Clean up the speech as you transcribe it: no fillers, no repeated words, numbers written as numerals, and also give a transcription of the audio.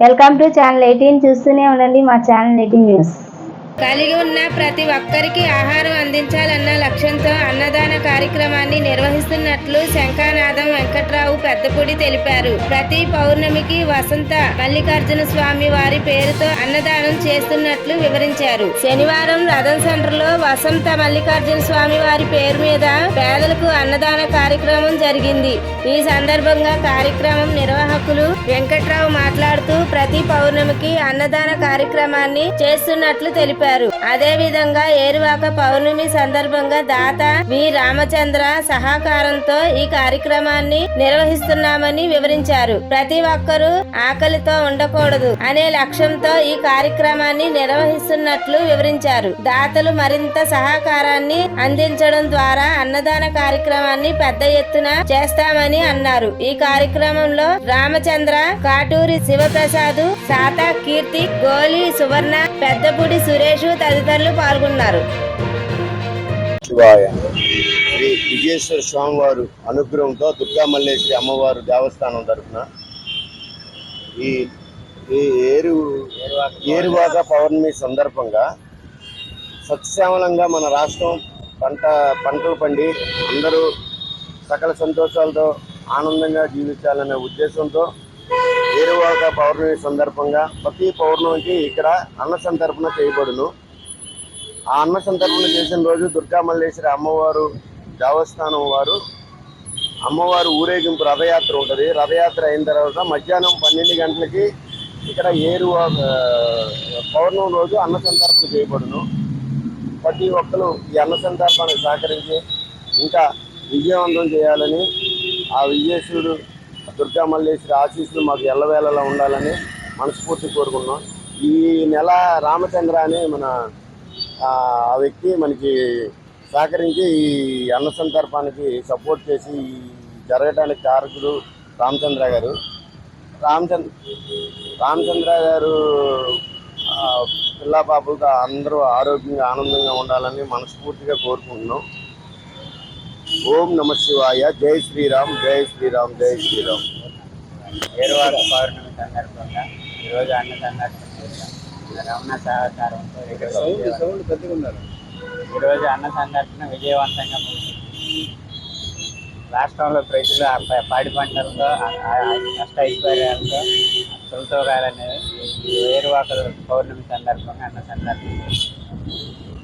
Welcome to channel 18 చూస్తూనే ఉండండి మా ఛానల్ 18 న్యూస్. కలిగి ఉన్న ప్రతి ఒక్కరికి ఆహారం అందించాలన్న లక్ష్యంతో అన్నదాన కార్యక్రమాన్ని నిర్వహిస్తున్నట్లు శంఖానాదం వెంకట్రావు పెద్దపూడి తెలిపారు. ప్రతి పౌర్ణమికి వసంత మల్లికార్జున స్వామి వారి పేరుతో అన్నదానం చేస్తున్నట్లు వివరించారు. శనివారం రథం సెంటర్ లో వసంత మల్లికార్జున స్వామి వారి పేరు మీద పేదలకు అన్నదాన కార్యక్రమం జరిగింది. ఈ సందర్భంగా కార్యక్రమం నిర్వాహకులు వెంకట్రావు మాట్లాడుతూ ప్రతి పౌర్ణమికి అన్నదాన కార్యక్రమాన్ని చేస్తున్నట్లు తెలిపారు. అదే విధంగా ఏరువాక పౌర్ణమి సందర్భంగా దాత వి రామచంద్ర సహకారంతో ఈ కార్యక్రమాన్ని నిర్వహిస్తున్నామని వివరించారు. ప్రతి ఒక్కరూ ఆకలితో ఉండకూడదు అనే లక్ష్యంతో ఈ కార్యక్రమాన్ని నిర్వహిస్తున్నట్లు వివరించారు. దాతలు మరింత సహకారాన్ని అందించడం ద్వారా అన్నదాన కార్యక్రమాన్ని పెద్ద ఎత్తున చేస్తామని అన్నారు. ఈ కార్యక్రమంలో రామచంద్ర, కాటూరి శివప్రసాద్, సాతా కీర్తి, గోలి సువర్ణ, పెద్దపూడి సురేష్ తదితరులు పాల్గొన్నారు. శ్రీ విజయేశ్వర స్వామివారు అనుగ్రహంతో దుర్గా మల్లేశ్వరి అమ్మవారు దేవస్థానం తరఫున ఈ ఏరువాక పౌర్ణమి సందర్భంగా సత్యశ్యామలంగా మన రాష్ట్రం పంటలు పండి అందరూ సకల సంతోషాలతో ఆనందంగా జీవించాలనే ఉద్దేశంతో ఏరువాక పౌర్ణమి సందర్భంగా ప్రతి పౌర్ణమికి ఇక్కడ అన్న సంతర్పణ చేయబడును. ఆ అన్న సంతర్పణ చేసిన రోజు దుర్గా మల్లేశ్వరి అమ్మవారు దేవస్థానం వారు అమ్మవారు ఊరేగింపు రథయాత్ర ఉంటుంది. రథయాత్ర అయిన తర్వాత మధ్యాహ్నం 12 గంటలకి ఇక్కడ పౌర్ణమి రోజు అన్న సంతర్పణ చేయబడును. ప్రతి ఒక్కరు ఈ అన్న సంతర్పణకు సహకరించి ఇంకా విజయవంతం చేయాలని ఆ విజయేశ్వరుడు దుర్గా మల్లేశ్వరి ఆశీస్సులు మాకు ఎల్లవేళలా ఉండాలని మనస్ఫూర్తి కోరుకున్నాం. ఈ నెల రామచంద్ర అని ఆ వ్యక్తి మనకి సహకరించి ఈ అన్న సందర్భానికి సపోర్ట్ చేసి జరగడానికి కారకుడు రామచంద్ర గారు. రామచంద్ర గారు పిల్ల పాపలతో అందరూ ఆరోగ్యంగా ఆనందంగా ఉండాలని మనస్ఫూర్తిగా కోరుకుంటున్నాం. ఓం నమ శివాయ. జై శ్రీరామ్, జై శ్రీరామ్, జై శ్రీరామ్. ఏరువాక పౌర్ణమి సందర్భంగా ఈరోజు అన్న సందర్శన చేశాం. రమణ సహకారంతో ఈరోజు అన్న సందర్శన విజయవంతంగా ముగిసింది. రాష్ట్రంలో ప్రజలు పాడి పంటలతో అష్టైశ్వర్యాలతో తొలతోగాలనేది ఏరువాక పౌర్ణమి సందర్భంగా అన్న సందర్శన